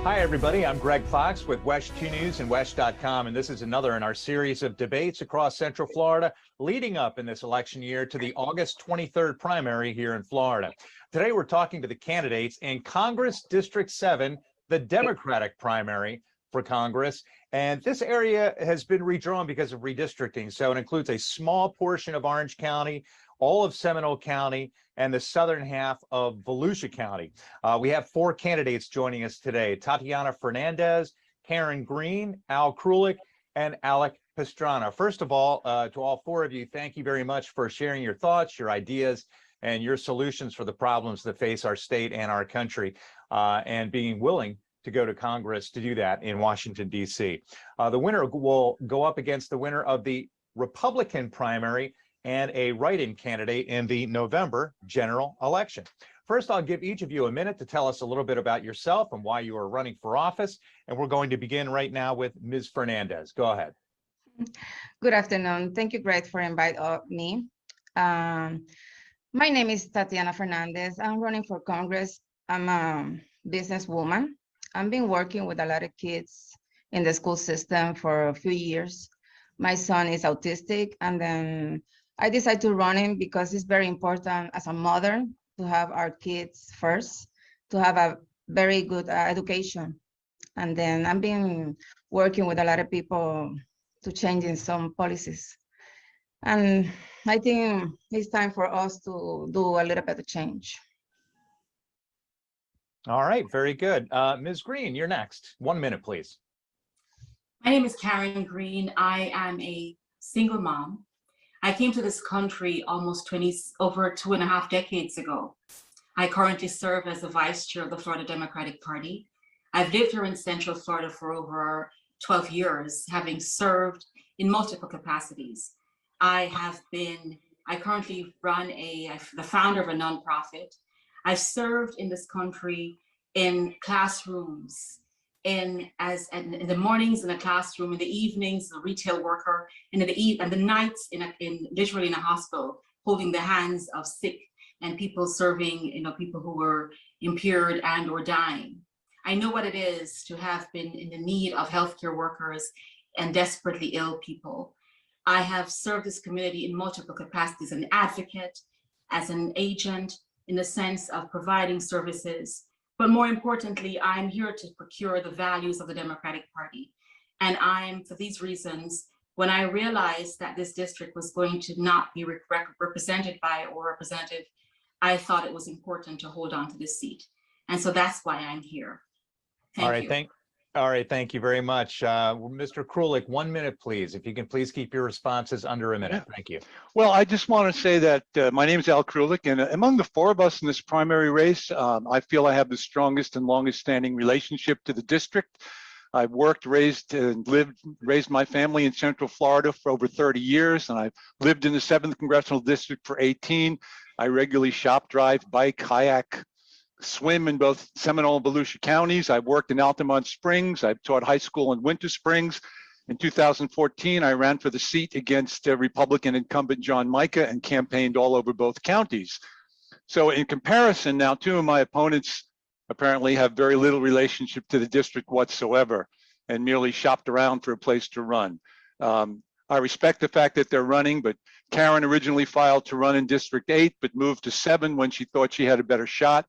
Hi, everybody. I'm Greg Fox with Wesh 2 News and Wesh.com, and this is another in our series of debates across Central Florida leading up in this election year to the August 23rd primary here in Florida. Today, we're talking to the candidates in Congress District 7, the Democratic primary for Congress. And this area has been redrawn because of redistricting. So it includes a small portion of Orange County, all of Seminole County, and the southern half of Volusia County. We have four candidates joining us today: Tatiana Fernandez, Karen Green, Al Krulik, and Alec Pastrana. First of all, to all four of you, thank you very much for sharing your thoughts, your ideas, and your solutions for the problems that face our state and our country, and being willing to go to Congress to do that in Washington, D.C. The winner will go up against the winner of the Republican primary and a write-in candidate in the November general election. First, I'll give each of you a minute to tell us a little bit about yourself and why you are running for office. And we're going to begin right now with Ms. Fernandez. Go ahead. Good afternoon. Thank you, Greg, for inviting me. My name is Tatiana Fernandez. I'm running for Congress. I'm a businesswoman. I've been working with a lot of kids in the school system for a few years. My son is autistic, and then I decided to run him because it's very important as a mother to have our kids first, to have a very good education. And then I've been working with a lot of people to changing some policies. And I think it's time for us to do a little bit of change. All right, very good. Ms. Green, you're next. 1 minute, please. My name is Karen Green. I am a single mom. I came to this country almost over 2.5 decades ago. I currently serve as the vice chair of the Florida Democratic Party. I've lived here in Central Florida for over 12 years, having served in multiple capacities. I currently run the founder of a nonprofit. I've served in this country in classrooms, in the mornings in a classroom, in the evenings, a retail worker, and the nights literally in a hospital, holding the hands of sick and people serving, people who were impaired and or dying. I know what it is to have been in the need of healthcare workers and desperately ill people. I have served this community in multiple capacities: an advocate, as an agent, in the sense of providing services. But more importantly, I'm here to procure the values of the Democratic Party. And for these reasons, when I realized that this district was going to not be represented by or representative, I thought it was important to hold on to this seat. And so that's why I'm here. Thank you. All right, thank you very much. Mr. Krulik, 1 minute, please. If you can please keep your responses under a minute. Thank you. Well, I just want to say that my name is Al Krulik, and among the four of us in this primary race, I feel I have the strongest and longest standing relationship to the district. I've worked, raised my family in Central Florida for over 30 years, and I've lived in the 7th Congressional District for 18. I regularly shop, drive, bike, kayak, swim in both Seminole and Volusia counties. I've worked in Altamont Springs. I've taught high school in Winter Springs. In 2014, I ran for the seat against Republican incumbent John Mica and campaigned all over both counties. So in comparison, now two of my opponents apparently have very little relationship to the district whatsoever and merely shopped around for a place to run. I respect the fact that they're running, but Karen originally filed to run in District 8, but moved to 7 when she thought she had a better shot.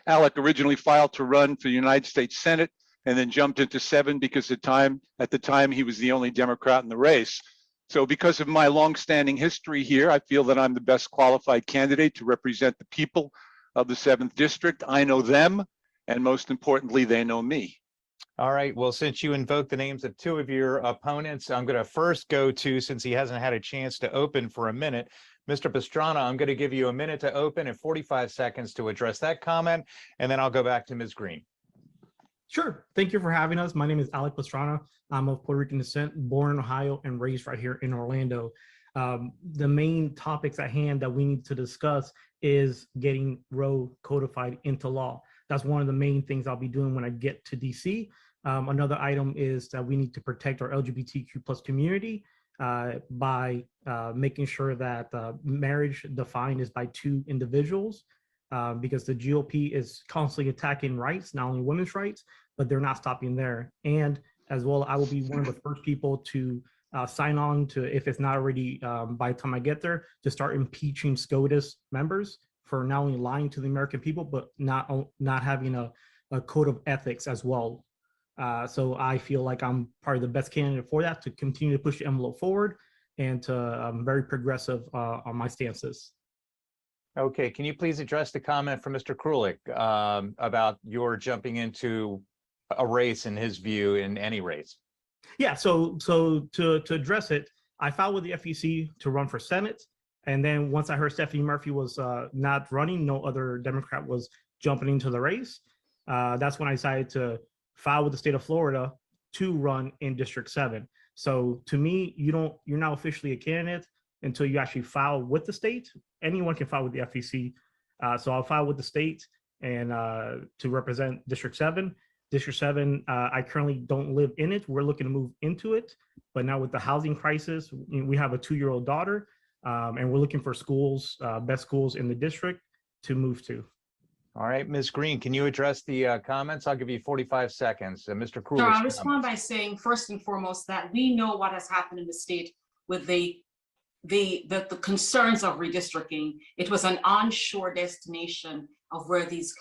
Alec originally filed to run for the United States Senate and then jumped into 7 because at the time he was the only Democrat in the race. So because of my longstanding history here, I feel that I'm the best qualified candidate to represent the people of the 7th District. I know them, and most importantly, they know me. All right, well, since you invoked the names of two of your opponents, I'm going to first go to, since he hasn't had a chance to open for a minute, Mr. Pastrana, I'm going to give you a minute to open and 45 seconds to address that comment, and then I'll go back to Ms. Green. Sure. Thank you for having us. My name is Alec Pastrana. I'm of Puerto Rican descent, born in Ohio and raised right here in Orlando. The main topics at hand that we need to discuss is getting Roe codified into law. That's one of the main things I'll be doing when I get to DC. Another item is that we need to protect our LGBTQ plus community by making sure that marriage defined is by two individuals, because the GOP is constantly attacking rights, not only women's rights, but they're not stopping there. And as well, I will be one of the first people to sign on to, if it's not already by the time I get there, to start impeaching SCOTUS members for not only lying to the American people, but not having a code of ethics as well. So I feel like I'm probably the best candidate for that, to continue to push the envelope forward and to very progressive on my stances. Okay, can you please address the comment from Mr. Krulik about your jumping into a race, in his view, in any race? Yeah, so to address it, I filed with the FEC to run for Senate. And then once I heard Stephanie Murphy was not running, no other Democrat was jumping into the race, that's when I decided to file with the state of Florida to run in District 7. So to me, you're not officially a candidate until you actually file with the state. Anyone can file with the FEC. So I'll file with the state and to represent District 7. District 7, I currently don't live in it. We're looking to move into it. But now with the housing crisis, we have a 2-year-old daughter, and we're looking for schools, best schools in the district to move to. All right, Ms. Green, can you address the comments? I'll give you 45 seconds. Mr. Krulik. Sure, I'll respond by saying, first and foremost, that we know what has happened in the state with the concerns of redistricting. It was an onshore destination of where these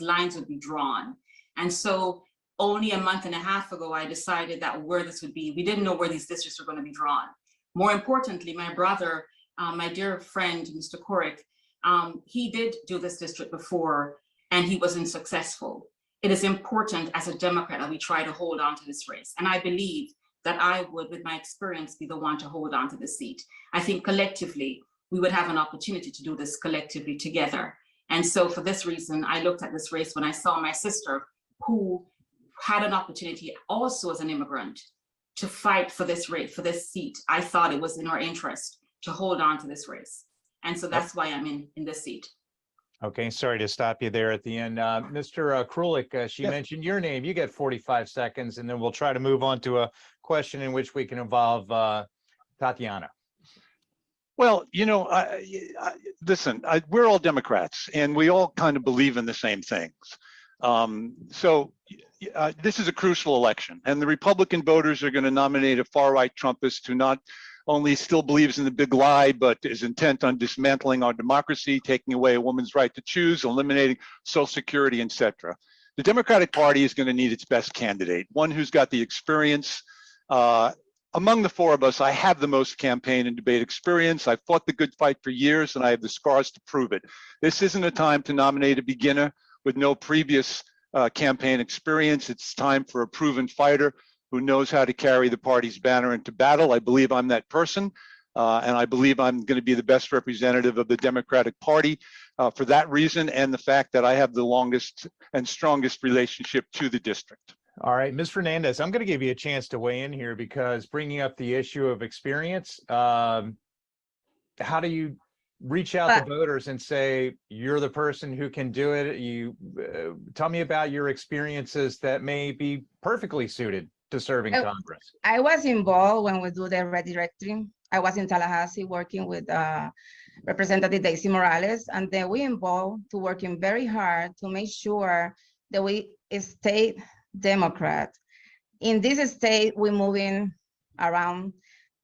lines would be drawn. And so only a month and a half ago, I decided that where this would be, we didn't know where these districts were going to be drawn. More importantly, my brother, my dear friend, Mr. Korick, he did do this district before and he wasn't successful. It is important as a Democrat that we try to hold on to this race. And I believe that I would, with my experience, be the one to hold on to the seat. I think collectively, we would have an opportunity to do this collectively together. And so for this reason, I looked at this race when I saw my sister, who had an opportunity also as an immigrant to fight for this race, for this seat. I thought it was in our interest to hold on to this race. And so that's why I'm in this seat. Okay, sorry to stop you there at the end. Mr. Krulik, she mentioned your name. You get 45 seconds, and then we'll try to move on to a question in which we can involve Tatiana. Well, listen, we're all Democrats, and we all kind of believe in the same things. This is a crucial election, and the Republican voters are going to nominate a far-right Trumpist who not only still believes in the big lie, but is intent on dismantling our democracy, taking away a woman's right to choose, eliminating Social Security, etc. The Democratic Party is going to need its best candidate, one who's got the experience. Among the four of us, I have the most campaign and debate experience. I fought the good fight for years, and I have the scars to prove it. This isn't a time to nominate a beginner with no previous campaign experience. It's time for a proven fighter who knows how to carry the party's banner into battle. I believe I'm that person, and I believe I'm going to be the best representative of the Democratic Party for that reason, and the fact that I have the longest and strongest relationship to the district. All right, Ms. Fernandez, I'm going to give you a chance to weigh in here, because bringing up the issue of experience, how do you reach out to voters and say, you're the person who can do it? You tell me about your experiences that may be perfectly suited to serving Congress. I was involved when we do the redirecting. I was in Tallahassee working with Representative Daisy Morales, and then we involved to working very hard to make sure that we stay Democrat. In this state, we're moving around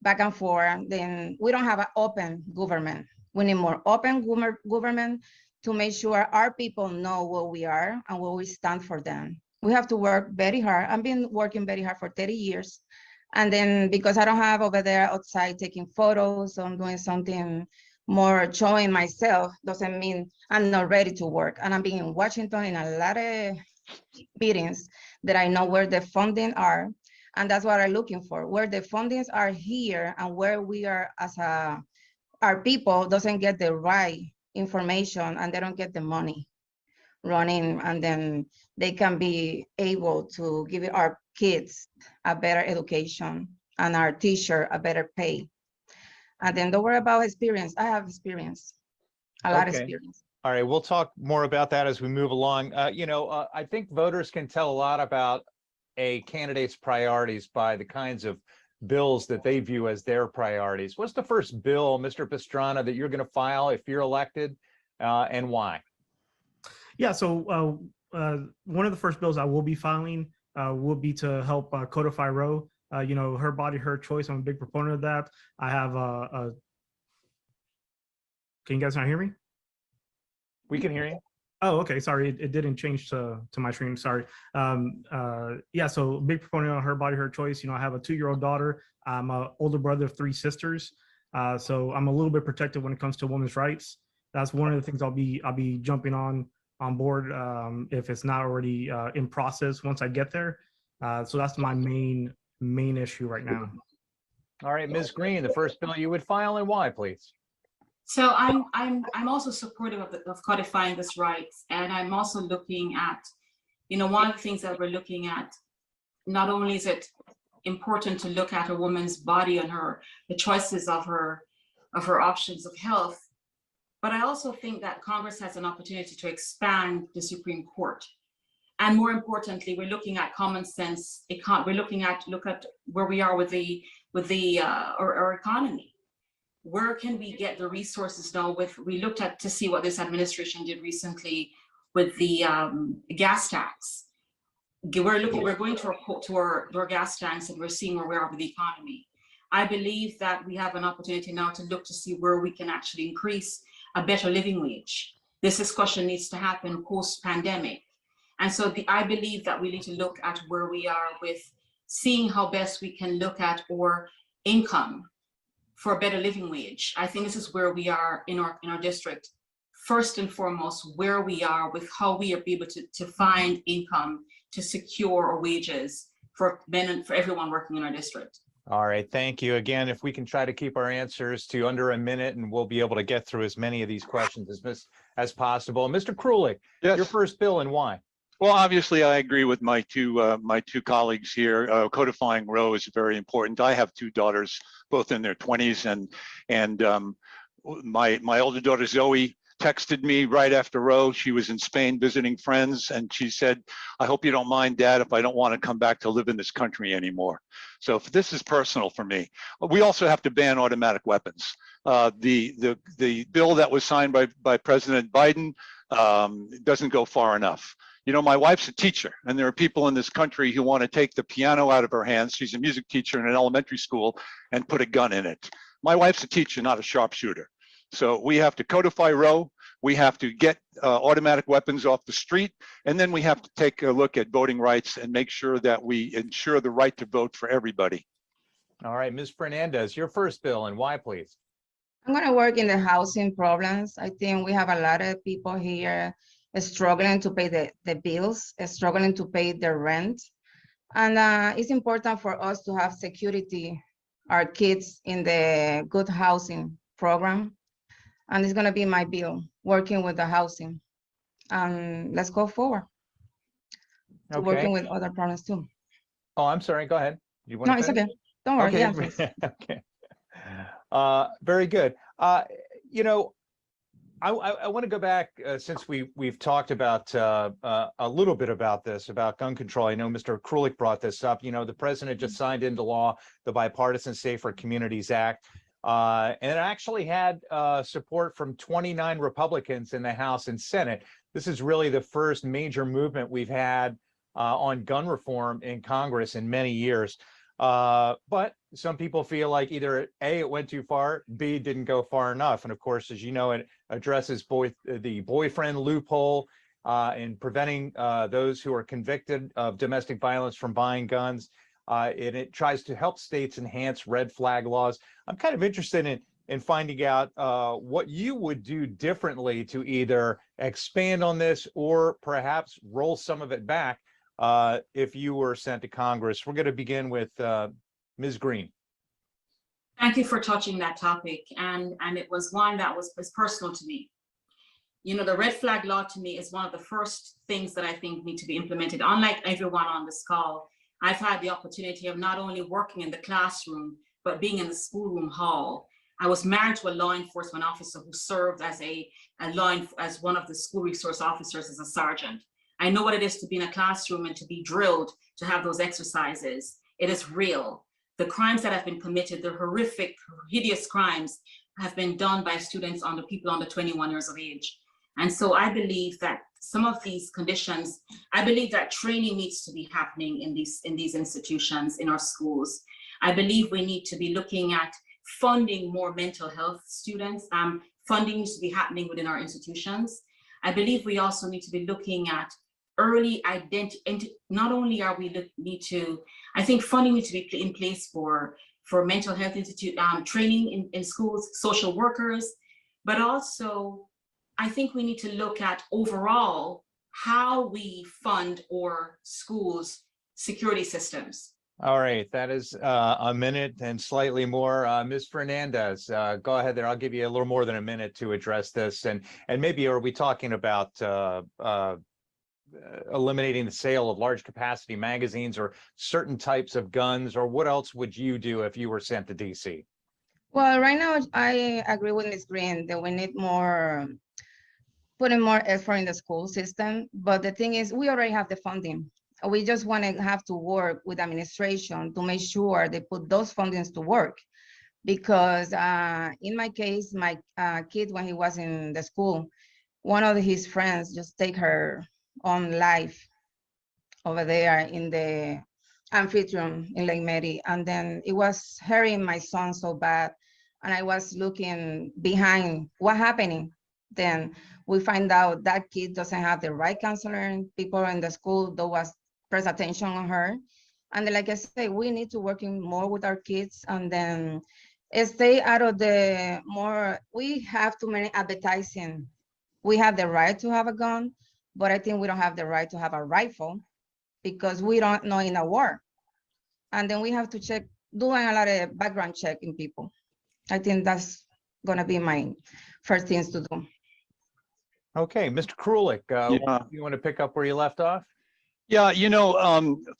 back and forth. Then we don't have an open government. We need more open government to make sure our people know what we are and what we stand for them. We have to work very hard. I've been working very hard for 30 years. And then because I don't have over there outside taking photos, so I'm doing something more showing myself, doesn't mean I'm not ready to work. And I'm being in Washington in a lot of meetings that I know where the funding are. And that's what I'm looking for, where the fundings are here and where we are as our people doesn't get the right information and they don't get the money running, and then they can be able to give our kids a better education and our teacher a better pay. And then don't worry about experience. I have experience, a lot of experience. All right, we'll talk more about that as we move along. I think voters can tell a lot about a candidate's priorities by the kinds of bills that they view as their priorities. What's the first bill, Mr. Pastrana, that you're going to file if you're elected, and why? Yeah, so one of the first bills I will be filing will be to help codify Roe. You know, her body, her choice. I'm a big proponent of that. I have can you guys not hear me? We can hear you. Oh, okay. Sorry, it didn't change to my screen. Sorry. Yeah, so big proponent on her body, her choice. You know, I have a 2-year-old daughter. I'm an older brother of 3 sisters. So I'm a little bit protected when it comes to women's rights. That's one of the things I'll be jumping on board if it's not already in process once I get there. So that's my main issue right now. All right, Ms. Green, the first bill you would file and why, please? So I'm also supportive of codifying this rights, and I'm also looking at, you know, one of the things that we're looking at, not only is it important to look at a woman's body and the choices of her options of health, but I also think that Congress has an opportunity to expand the Supreme Court. And more importantly, we're looking at common sense. We're looking at where we are with our economy. Where can we get the resources now? We looked at to see what this administration did recently with the gas tax. We're going to our gas tanks, and we're seeing where we are with the economy. I believe that we have an opportunity now to look to see where we can actually increase a better living wage. This discussion needs to happen post-pandemic. And so I believe that we need to look at where we are with seeing how best we can look at our income for a better living wage. I think this is where we are in our district. First and foremost, where we are with how we are able to find income to secure our wages for men and for everyone working in our district. All right, thank you. Again, if we can try to keep our answers to under a minute, and we'll be able to get through as many of these questions as possible. Mr. Krulik, Yes. your first bill and why? Well, obviously, I agree with my two colleagues here. Codifying Roe is very important. I have 2 daughters, both in their 20s, and my older daughter Zoe texted me right after Roe. She was in Spain visiting friends, and she said, "I hope you don't mind, Dad, if I don't want to come back to live in this country anymore." So this is personal for me. We also have to ban automatic weapons. The bill that was signed by President Biden doesn't go far enough. You know, my wife's a teacher, and there are people in this country who want to take the piano out of her hands. She's a music teacher in an elementary school and put a gun in it. My wife's a teacher, not a sharpshooter. So we have to codify Roe. We have to get automatic weapons off the street. And then we have to take a look at voting rights and make sure that we ensure the right to vote for everybody. All right, Ms. Fernandez, your first bill and why, please? I'm gonna work in the housing problems. I think we have a lot of people here struggling to pay the bills, struggling to pay the rent. And it's important for us to have security, our kids in the good housing program. And it's gonna be my bill, working with the housing. And let's go forward. To working with other problems too. Oh, I'm sorry, go ahead. You want No, it's okay. Don't worry. Okay. Yeah, please. Okay. Very good. You know, I want to go back since we've talked about a little bit about this, about gun control. I know Mr. Krulik brought this up. You know, the president just signed into law the Bipartisan Safer Communities Act, and it actually had support from 29 Republicans in the House and Senate. This is really the first major movement we've had on gun reform in Congress in many years. But some people feel like either A, it went too far, B, it didn't go far enough. And of course, as you know, it addresses the boyfriend loophole in preventing those who are convicted of domestic violence from buying guns. And it tries to help states enhance red flag laws. I'm kind of interested in finding out what you would do differently to either expand on this or perhaps roll some of it back if you were sent to Congress. We're going to begin with Ms. Green. Thank you for touching that topic. And it was one that was personal to me. You know, the red flag law to me is one of the first things that I think need to be implemented. Unlike everyone on this call, I've had the opportunity of not only working in the classroom, but being in the schoolroom hall. I was married to a law enforcement officer who served as as one of the school resource officers as a sergeant. I know what it is to be in a classroom and to be drilled to have those exercises. It is real. The crimes that have been committed, the horrific, hideous crimes have been done by students people under 21 years of age. And so I believe that some of these conditions, I believe that training needs to be happening in these institutions, in our schools. I believe we need to be looking at funding more mental health students. Funding needs to be happening within our institutions. I believe we also need to be looking at early identity. Not only are we I think funding needs to be in place for mental health institute training in schools, social workers, but also I think we need to look at overall how we fund our schools' security systems. All right, that is a minute and slightly more. Ms. Fernandez, go ahead there. I'll give you a little more than a minute to address this. And maybe are we talking about eliminating the sale of large capacity magazines or certain types of guns, or what else would you do if you were sent to DC? Well, right now I agree with Ms. Green that we need putting more effort in the school system. But the thing is, we already have the funding. We just want to have to work with administration to make sure they put those fundings to work. Because in my case, my kid, when he was in the school, one of his friends just take her own life over there in the amphitheater in Lake Mary. And then it was hurting my son so bad. And I was looking behind what happening. Then we find out that kid doesn't have the right counselor. People in the school that was press attention on her. And then, like I say, we need to working more with our kids and then stay out of the more, we have too many advertising. We have the right to have a gun, but I think we don't have the right to have a rifle because we don't know in a war. And then we have to check, doing a lot of background check in people. I think that's gonna be my first things to do. Okay, Mr. Krulik, you want to pick up where you left off? Yeah,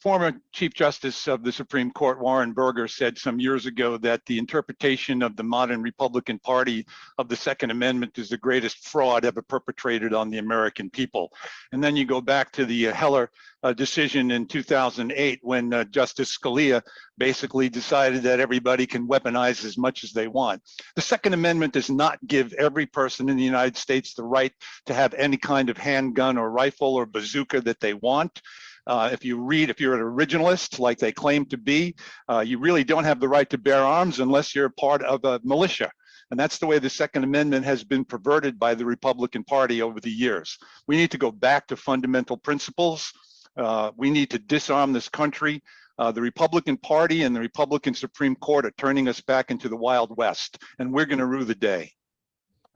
former Chief Justice of the Supreme Court, Warren Burger, said some years ago that the interpretation of the modern Republican Party of the Second Amendment is the greatest fraud ever perpetrated on the American people. And then you go back to the Heller decision in 2008 when Justice Scalia basically decided that everybody can weaponize as much as they want. The Second Amendment does not give every person in the United States the right to have any kind of handgun or rifle or bazooka that they want. If you're an originalist like they claim to be, you really don't have the right to bear arms unless you're part of a militia. And that's the way the Second Amendment has been perverted by the Republican Party over the years. We need to go back to fundamental principles. We need to disarm this country. The Republican Party and the Republican Supreme Court are turning us back into the Wild West, and we're going to rue the day.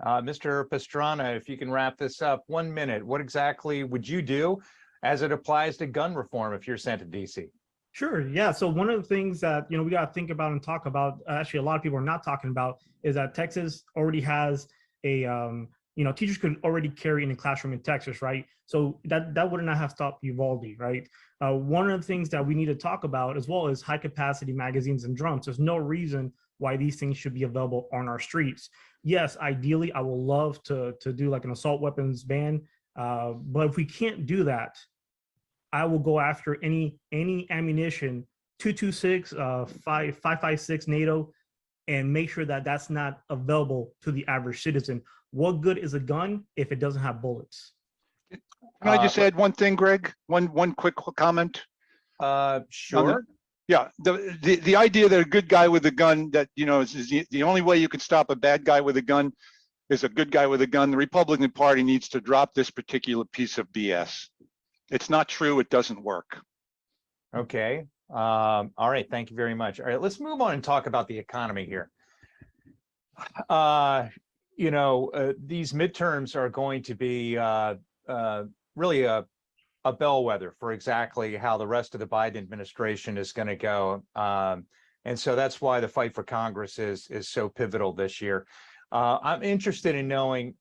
Mr. Pastrana, if you can wrap this up, 1 minute, what exactly would you do as it applies to gun reform if you're sent to DC? Sure. Yeah. So one of the things that, we got to think about and talk about, actually, a lot of people are not talking about, is that Texas already has a, teachers could already carry in a classroom in Texas, right? So that would not have stopped Uvalde, right? One of the things that we need to talk about as well is high capacity magazines and drums. There's no reason why these things should be available on our streets. Yes, ideally, I would love to do like an assault weapons ban, but if we can't do that, I will go after any ammunition, 226, 556 NATO, and make sure that that's not available to the average citizen. What good is a gun if it doesn't have bullets? Can I just add one thing, Greg? One quick comment. Sure. Yeah, the idea that a good guy with a gun, that is the only way you can stop a bad guy with a gun is a good guy with a gun. The Republican Party needs to drop this particular piece of BS. It's not true. It doesn't work. Okay. All right. Thank you very much. All right, let's move on and talk about the economy here. These midterms are going to be really a bellwether for exactly how the rest of the Biden administration is going to go. And so that's why the fight for Congress is so pivotal this year. I'm interested in knowing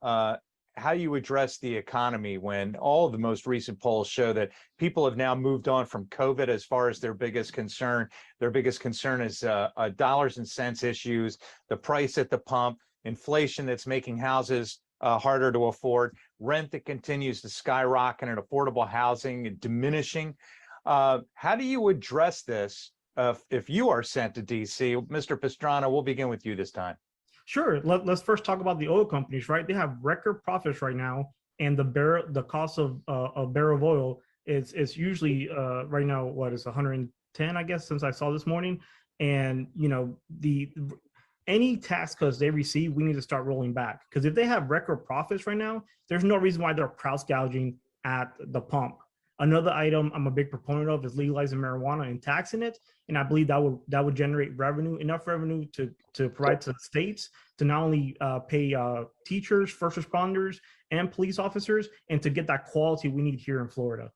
how you address the economy when all of the most recent polls show that people have now moved on from COVID as far as their biggest concern. Their biggest concern is dollars and cents issues, the price at the pump, inflation that's making houses harder to afford, rent that continues to skyrocket, and affordable housing diminishing. How do you address this if you are sent to DC? Mr. Pastrana, we'll begin with you this time. Sure. Let's first talk about the oil companies, right? They have record profits right now, and the cost of a barrel of oil is usually right now what is 110, I guess, since I saw this morning. And you know, any tax cuts they receive, we need to start rolling back, because if they have record profits right now, there's no reason why they're price gouging at the pump. Another item I'm a big proponent of is legalizing marijuana and taxing it, and I believe that would generate revenue, enough revenue to provide to the states to not only pay teachers, first responders, and police officers, and to get that quality we need here in Florida.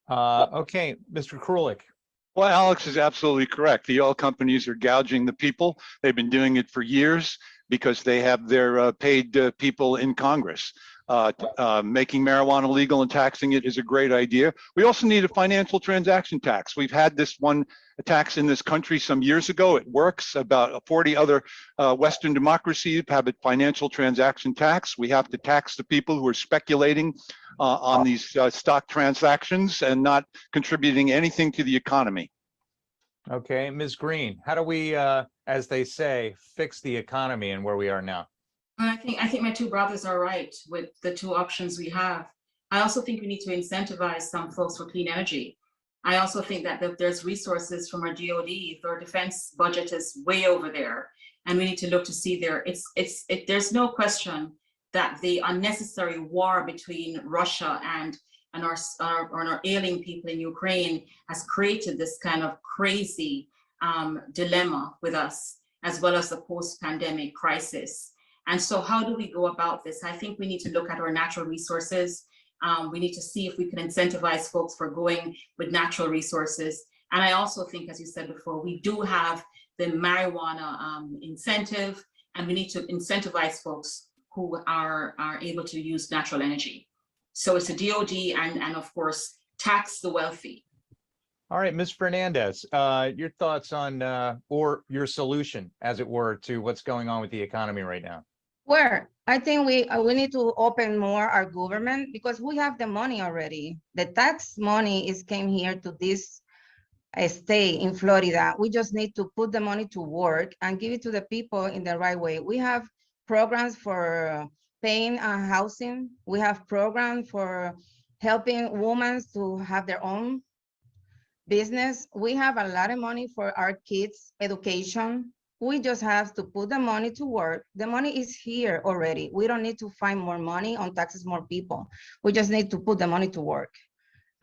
Okay, Mr. Krulik. Well, Alex is absolutely correct. The oil companies are gouging the people. They've been doing it for years because they have their paid people in Congress. Making marijuana legal and taxing it is a great idea. We also need a financial transaction tax. We've had this one tax in this country some years ago. It works. About 40 other Western democracies have a financial transaction tax. We have to tax the people who are speculating on these stock transactions and not contributing anything to the economy. Okay, Ms. Green, how do we, as they say, fix the economy and where we are now? I think my two brothers are right with the two options we have. I also think we need to incentivize some folks for clean energy. I also think that there's resources from our DoD. Our defense budget is way over there, and we need to look to see there. There's no question that the unnecessary war between Russia and our ailing people in Ukraine has created this kind of crazy dilemma with us, as well as the post-pandemic crisis. And so how do we go about this? I think we need to look at our natural resources. We need to see if we can incentivize folks for going with natural resources. And I also think, as you said before, we do have the marijuana incentive, and we need to incentivize folks who are able to use natural energy. So it's a DoD and of course, tax the wealthy. All right, Ms. Fernandez, your thoughts on, or your solution, as it were, to what's going on with the economy right now? Well, I think we need to open more our government, because we have the money already. The tax money came here to this state in Florida. We just need to put the money to work and give it to the people in the right way. We have programs for paying housing. We have programs for helping women to have their own business. We have a lot of money for our kids' education. We just have to put the money to work. The money is here already. We don't need to find more money on taxes more people. We just need to put the money to work.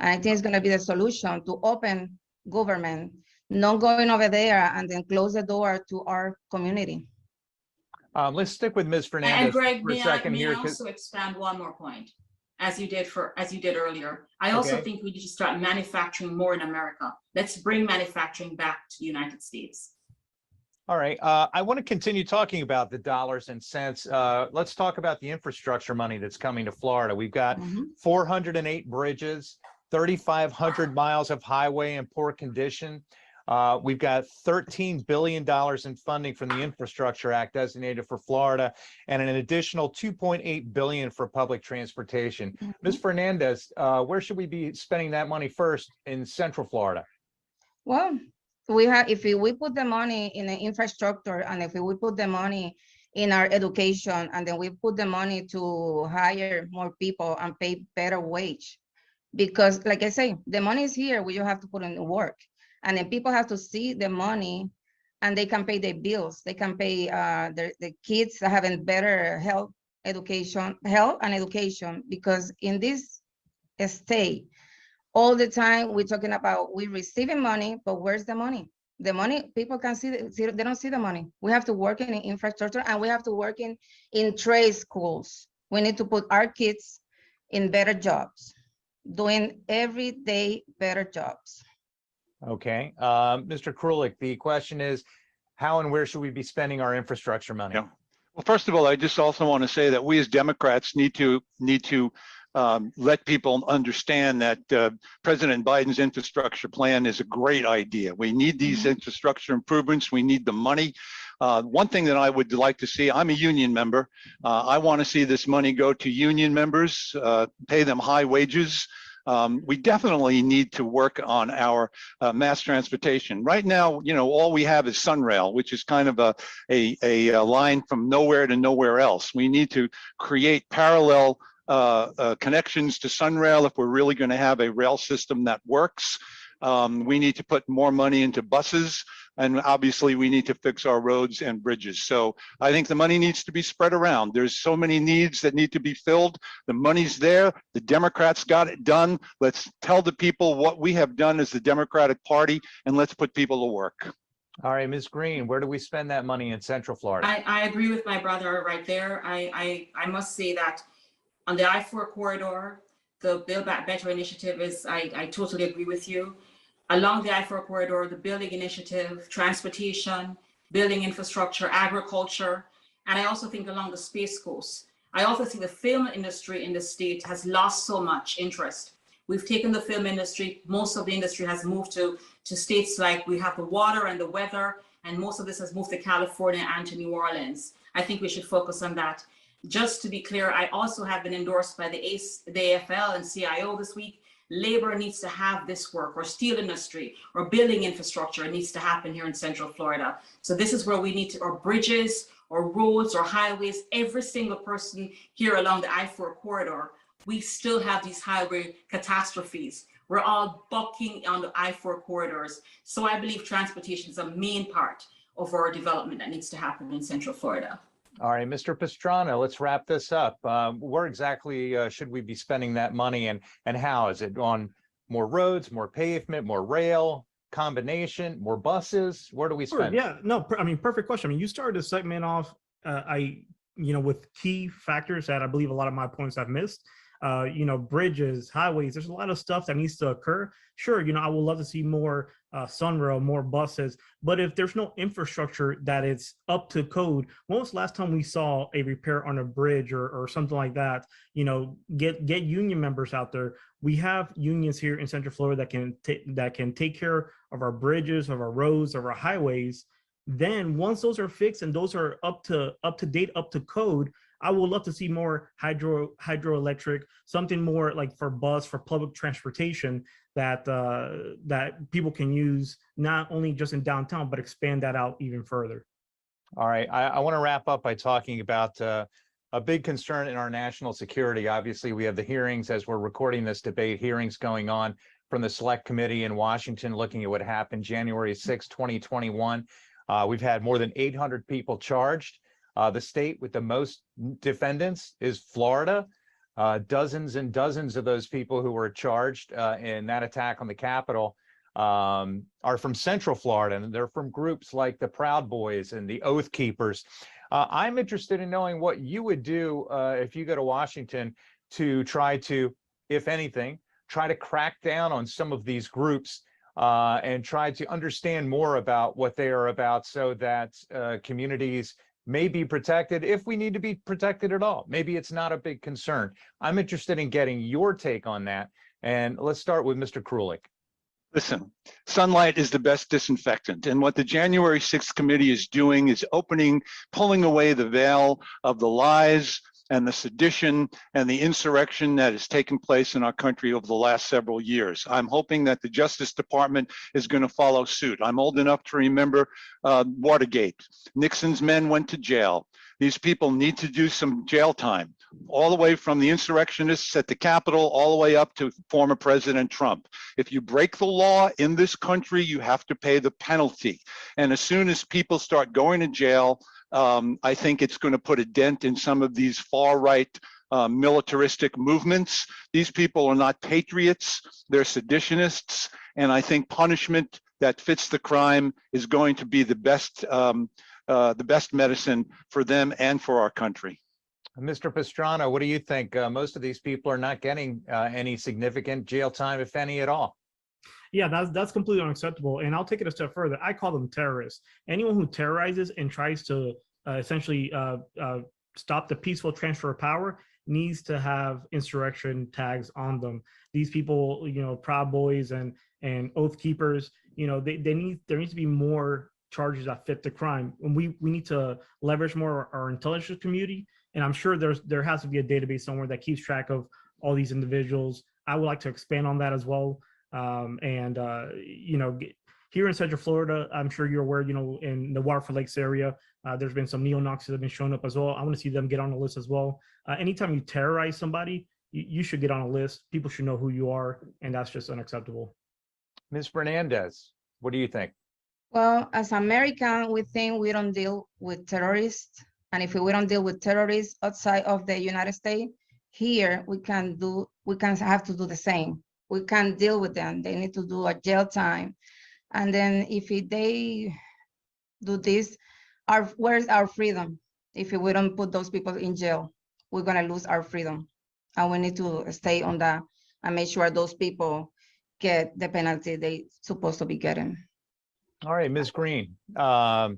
And I think it's going to be the solution to open government, not going over there and then close the door to our community. Let's stick with Ms. Fernandez and Greg, for a second here. May I also expand one more point, as you did earlier. I also think we need to start manufacturing more in America. Let's bring manufacturing back to the United States. All right, I want to continue talking about the dollars and cents. Let's talk about the infrastructure money that's coming to Florida. We've got 408 bridges, 3,500 miles of highway in poor condition. We've got $13 billion in funding from the Infrastructure Act designated for Florida, and an additional $2.8 billion for public transportation. Ms. Fernandez, where should we be spending that money first in Central Florida? Well, if we put the money in the infrastructure, and if we put the money in our education, and then we put the money to hire more people and pay better wage, because like I say, the money is here, we just have to put in the work. And then people have to see the money, and they can pay their bills. They can pay the kids having better health and education, because in this state, all the time we're talking about we receiving money, but where's the money? The money, people can see, they don't see the money. We have to work in infrastructure, and we have to work in trade schools. We need to put our kids in better jobs, doing everyday better jobs. Okay, Mr. Krulik, the question is, how and where should we be spending our infrastructure money? Yeah. Well, first of all, I just also want to say that we as Democrats need to let people understand that President Biden's infrastructure plan is a great idea. We need these infrastructure improvements. We need the money. One thing that I would like to see, I'm a union member. I want to see this money go to union members, pay them high wages. We definitely need to work on our mass transportation. Right now, you know, all we have is Sunrail, which is kind of a line from nowhere to nowhere else. We need to create parallel connections to Sunrail if we're really going to have a rail system that works. We need to put more money into buses, and obviously we need to fix our roads and bridges. So I think the money needs to be spread around. There's so many needs that need to be filled. The money's there. The Democrats got it done. Let's tell the people what we have done as the Democratic Party, and let's put people to work. All right, Ms. Green, where do we spend that money in Central Florida? I agree with my brother right there. I must say that on the I-4 corridor, the Build Back Better initiative is, I totally agree with you. Along the I-4 corridor, the building initiative, transportation, building infrastructure, agriculture, and I also think along the Space Coast. I also see the film industry in the state has lost so much interest. We've taken the film industry, most of the industry has moved to states like we have the water and the weather, and most of this has moved to California and to New Orleans. I think we should focus on that. Just to be clear, I also have been endorsed by the AFL and CIO this week. Labor needs to have this work, or steel industry, or building infrastructure needs to happen here in Central Florida. So this is where we need to, or bridges, or roads, or highways, every single person here along the I-4 corridor, we still have these highway catastrophes. We're all bucking on the I-4 corridors. So I believe transportation is a main part of our development that needs to happen in Central Florida. All right, Mr. Pastrana, let's wrap this up. Where exactly should we be spending that money, and how? Is it on more roads, more pavement, more rail, combination, more buses? Where do we spend? Sure, yeah, no, I mean, perfect question. I mean, you started the segment off, with key factors that I believe a lot of my points I've missed. Bridges, highways, there's a lot of stuff that needs to occur. Sure, I would love to see more Sunrail, more buses, but if there's no infrastructure that is up to code, when was the last time we saw a repair on a bridge or something like that? Get union members out there. We have unions here in Central Florida that can take care of our bridges, of our roads, of our highways. Then once those are fixed and those are up to date, up to code, I would love to see more hydroelectric, something more like for bus, for public transportation that people can use, not only just in downtown, but expand that out even further. All right, I want to wrap up by talking about a big concern in our national security. Obviously, we have the hearings as we're recording this debate, hearings going on from the Select Committee in Washington, looking at what happened January 6, 2021. We've had more than 800 people charged. The state with the most defendants is Florida. Dozens and dozens of those people who were charged in that attack on the Capitol are from Central Florida, and they're from groups like the Proud Boys and the Oath Keepers. I'm interested in knowing what you would do if you go to Washington to try to, if anything, try to crack down on some of these groups and try to understand more about what they are about, so that communities may be protected, if we need to be protected at all. Maybe it's not a big concern. I'm interested in getting your take on that. And let's start with Mr. Krulik. Listen, sunlight is the best disinfectant. And what the January 6th committee is doing is pulling away the veil of the lies and the sedition and the insurrection that has taken place in our country over the last several years. I'm hoping that the Justice Department is going to follow suit. I'm old enough to remember Watergate. Nixon's men went to jail. These people need to do some jail time, all the way from the insurrectionists at the Capitol, all the way up to former President Trump. If you break the law in this country, you have to pay the penalty. And as soon as people start going to jail, I think it's going to put a dent in some of these far-right militaristic movements. These people are not patriots, they're seditionists, and I think punishment that fits the crime is going to be the best medicine for them and for our country. Mr. Pastrana, what do you think? Most of these people are not getting any significant jail time, if any at all. Yeah, that's completely unacceptable. And I'll take it a step further. I call them terrorists. Anyone who terrorizes and tries to essentially stop the peaceful transfer of power needs to have insurrection tags on them. These people, Proud Boys and Oath Keepers, there needs to be more charges that fit the crime. And we need to leverage more our intelligence community. And I'm sure there has to be a database somewhere that keeps track of all these individuals. I would like to expand on that as well. here in Central Florida, I'm sure you're aware, in the Waterford Lakes area, there's been some neo-Nazis that have been showing up as well. I want to see them get on the list as well. Anytime you terrorize somebody, you should get on a list. People should know who you are, and that's just unacceptable. Ms. Fernandez, what do you think? Well, as American, we think we don't deal with terrorists. And if we don't deal with terrorists outside of the United States, here we can have to do the same. We can deal with them. They need to do a jail time. And then if they do this, where's our freedom? If we don't put those people in jail, we're gonna lose our freedom. And we need to stay on that and make sure those people get the penalty they supposed to be getting. All right, Ms. Green, what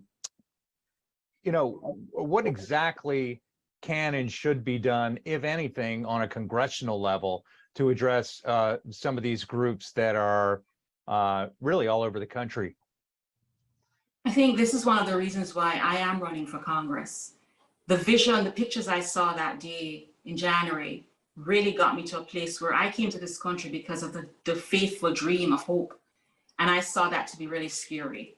exactly can and should be done, if anything, on a congressional level to address some of these groups that are really all over the country? I think this is one of the reasons why I am running for Congress. The vision, the pictures I saw that day in January really got me to a place where I came to this country because of the faithful dream of hope. And I saw that to be really scary.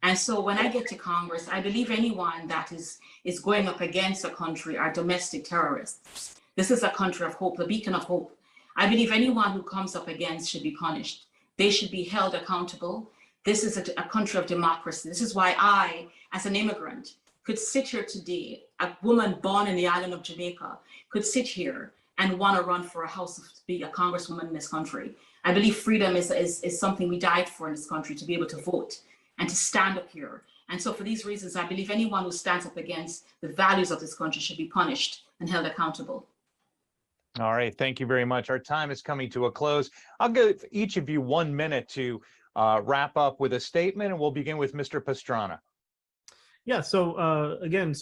And so when I get to Congress, I believe anyone that is going up against a country are domestic terrorists. This is a country of hope, the beacon of hope. I believe anyone who comes up against should be punished. They should be held accountable. This is a country of democracy. This is why I, as an immigrant, could sit here today, a woman born in the island of Jamaica, could sit here and want to run for a house to be a congresswoman in this country. I believe freedom is something we died for in this country, to be able to vote and to stand up here. And so for these reasons, I believe anyone who stands up against the values of this country should be punished and held accountable. All right, thank you very much. Our time is coming to a close. I'll give each of you 1 minute to wrap up with a statement, and we'll begin with Mr. Pastrana. Yeah, so again,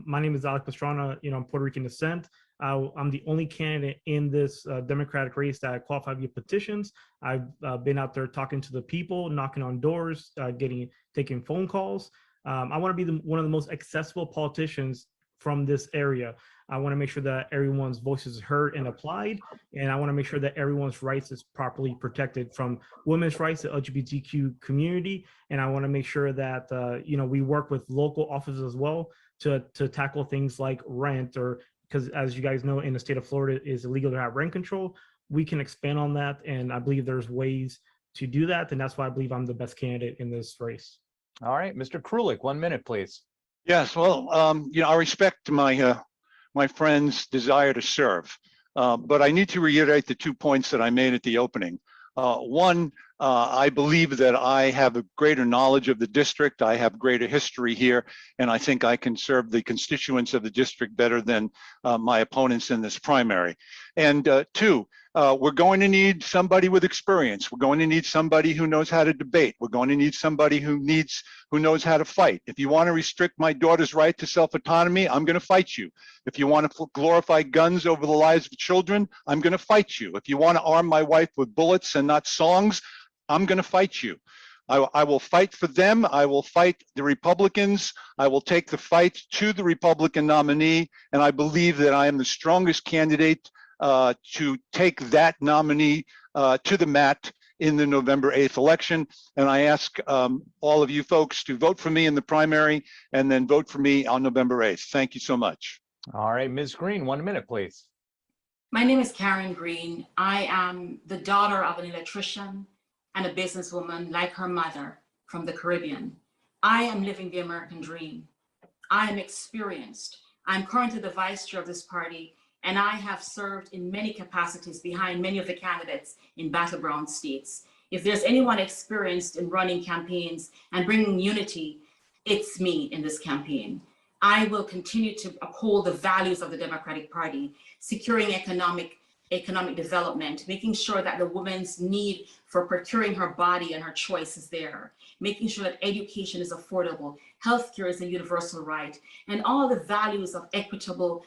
my name is Alex Pastrana, I'm Puerto Rican descent. I'm the only candidate in this Democratic race that qualified via petitions. I've been out there talking to the people, knocking on doors, taking phone calls. I want to be one of the most accessible politicians from this area. I want to make sure that everyone's voice is heard and applied, and I want to make sure that everyone's rights is properly protected, from women's rights to LGBTQ community. And I want to make sure that we work with local offices as well to tackle things like rent, or because as you guys know, in the state of Florida, it is illegal to have rent control. We can expand on that, and I believe there's ways to do that, and that's why I believe I'm the best candidate in this race. All right, Mr. Krulik, 1 minute, please. Yes, well, I respect my friend's desire to serve, but I need to reiterate the 2 points that I made at the opening. One, I believe that I have a greater knowledge of the district. I have greater history here, and I think I can serve the constituents of the district better than my opponents in this primary. And two, we're going to need somebody with experience. We're going to need somebody who knows how to debate. We're going to need somebody who knows how to fight. If you want to restrict my daughter's right to self-autonomy, I'm going to fight you. If you want to glorify guns over the lives of children, I'm going to fight you. If you want to arm my wife with bullets and not songs, I'm going to fight you. I will fight for them. I will fight the Republicans. I will take the fight to the Republican nominee, and I believe that I am the strongest candidate to take that nominee to the mat in the November 8th election. And I ask all of you folks to vote for me in the primary and then vote for me on November 8th. Thank you so much. All right, Ms. Green, 1 minute, please. My name is Karen Green. I am the daughter of an electrician and a businesswoman like her mother from the Caribbean. I am living the American dream. I am experienced. I'm currently the vice chair of this party, and I have served in many capacities behind many of the candidates in battleground states. If there's anyone experienced in running campaigns and bringing unity, it's me in this campaign. I will continue to uphold the values of the Democratic Party, securing economic development, making sure that the woman's need for procuring her body and her choice is there, making sure that education is affordable, healthcare is a universal right, and all the values of equitable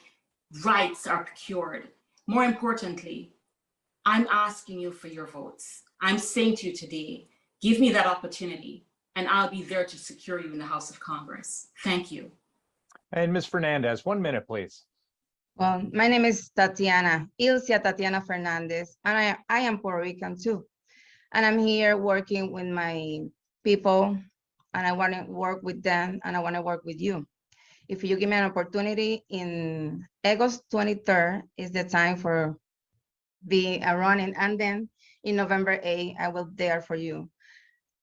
rights are procured. More importantly, I'm asking you for your votes. I'm saying to you today, give me that opportunity, and I'll be there to secure you in the House of Congress. Thank you. And Ms. Fernandez, 1 minute, please. Well, my name is Ilcia Tatiana Fernandez, and I am Puerto Rican too. And I'm here working with my people, and I want to work with them, and I want to work with you. If you give me an opportunity in August 23rd is the time for be running, and then in November 8th, I will there for you.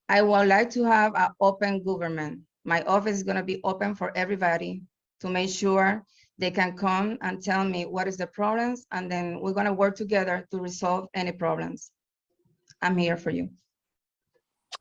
I would like to have an open government. My office is gonna be open for everybody to make sure they can come and tell me what is the problems, and then we're gonna work together to resolve any problems. I'm here for you.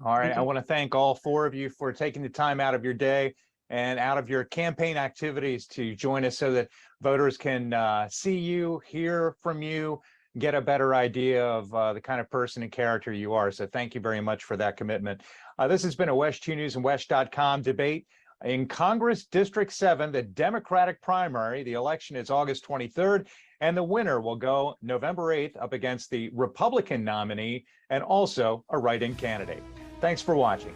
All right. Thank I you. want to thank all four of you for taking the time out of your day and out of your campaign activities to join us so that voters can see you, hear from you, get a better idea of the kind of person and character you are. So thank you very much for that commitment. This has been a West 2 News and West.com debate. In Congress District 7, the Democratic primary, the election is August 23rd, and the winner will go November 8th up against the Republican nominee and also a write-in candidate. Thanks for watching.